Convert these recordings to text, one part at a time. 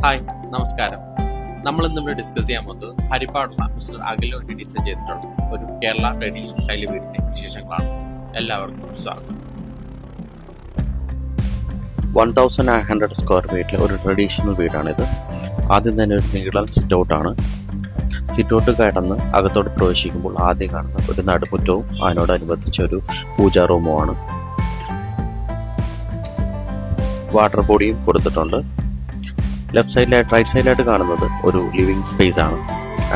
Hi, നമസ്കാരം. നമ്മൾ ഇന്നിവിടെ ഡിസ്കസ് ചെയ്യാൻ പോകുന്നത് ഹരിപ്പാടുള്ള മിസ്റ്റർ അഖിൽ വേണ്ടി ഡിസൈൻ ചെയ്തിട്ടുള്ള ഒരു കേരള ട്രഡീഷണൽ സ്റ്റൈൽ വീടിന്റെ വിശേഷങ്ങളാണ്. എല്ലാവർക്കും സ്വാഗതം. 1900 സ്ക്വയർ ഫീറ്റിലെ ഒരു ട്രഡീഷണൽ വീടാണിത്. ആദ്യം തന്നെ ഒരു നീളൻ സിറ്റ് ഔട്ടാണ്. സിറ്റ് ഔട്ട് കടന്ന് അകത്തോട്ട് പ്രവേശിക്കുമ്പോൾ ആദ്യം കാണുന്ന ഒരു നടുമുറ്റവും അതിനോടനുബന്ധിച്ച ഒരു പൂജാ റൂമുമാണ്. വാട്ടർ ബോഡിയും കൊടുത്തിട്ടുണ്ട്. റൈറ്റ് സൈഡിലായിട്ട് കാണുന്നത് ഒരു ലിവിങ് സ്പേസ് ആണ്.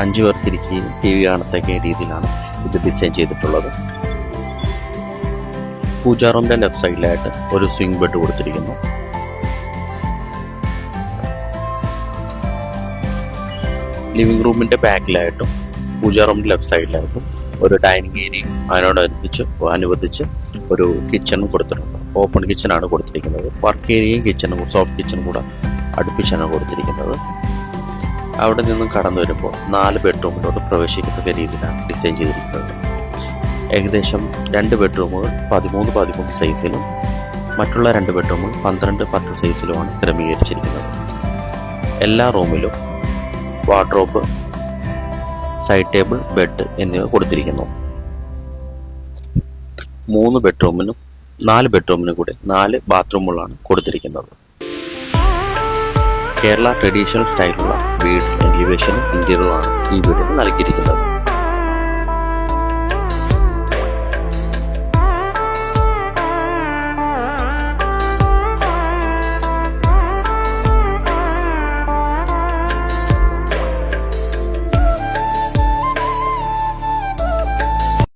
5 പേർക്ക് ഇരിക്കുകയും ടി വി കാണത്തക്ക രീതിയിലാണ് ഇത് ഡിസൈൻ ചെയ്തിട്ടുള്ളത്. പൂജാ റൂമിന്റെ ലെഫ്റ്റ് സൈഡിലായിട്ട് ഒരു സ്വിംഗ് ബെഡ് കൊടുത്തിരിക്കുന്നു. ലിവിംഗ് റൂമിന്റെ ബാക്കിലായിട്ടും പൂജാ റൂമിന്റെ ലെഫ്റ്റ് സൈഡിലായിട്ടും ഒരു ഡൈനിങ് ഏരിയയും അനുബന്ധിച്ച് ഒരു കിച്ചണും കൊടുത്തിട്ടുണ്ട്. ഓപ്പൺ കിച്ചണാണ് കൊടുത്തിരിക്കുന്നത്. വർക്ക് ഏരിയയും കിച്ചണും സോഫ്റ്റ് കിച്ചണും കൂടെ അടുപ്പിച്ചാണ് കൊടുത്തിരിക്കുന്നത്. അവിടെ നിന്നും കടന്നു വരുമ്പോൾ 4 ബെഡ്റൂമിലോട്ട് പ്രവേശിക്കത്തക്ക രീതിയിലാണ് ഡിസൈൻ ചെയ്തിരിക്കുന്നത്. ഏകദേശം 2 ബെഡ്റൂമുകൾ 13 സൈസിലും മറ്റുള്ള 2 ബെഡ്റൂമുകൾ 12-10 സൈസിലുമാണ് ക്രമീകരിച്ചിരിക്കുന്നത്. എല്ലാ റൂമിലും വാർഡ്രോബ്, സൈഡ് ടേബിൾ, ബെഡ് എന്നിവ കൊടുത്തിരിക്കുന്നു. 4 ബെഡ്റൂമിനും കൂടെ 4 ബാത്റൂമുകളാണ് കൊടുത്തിരിക്കുന്നത്. കേരള ട്രഡീഷണൽ സ്റ്റൈലുള്ള വീട് എലിവേഷനും ഇന്റീരിയറുമാണ് ഈ വീടിന് നൽകിയിരിക്കുന്നത്.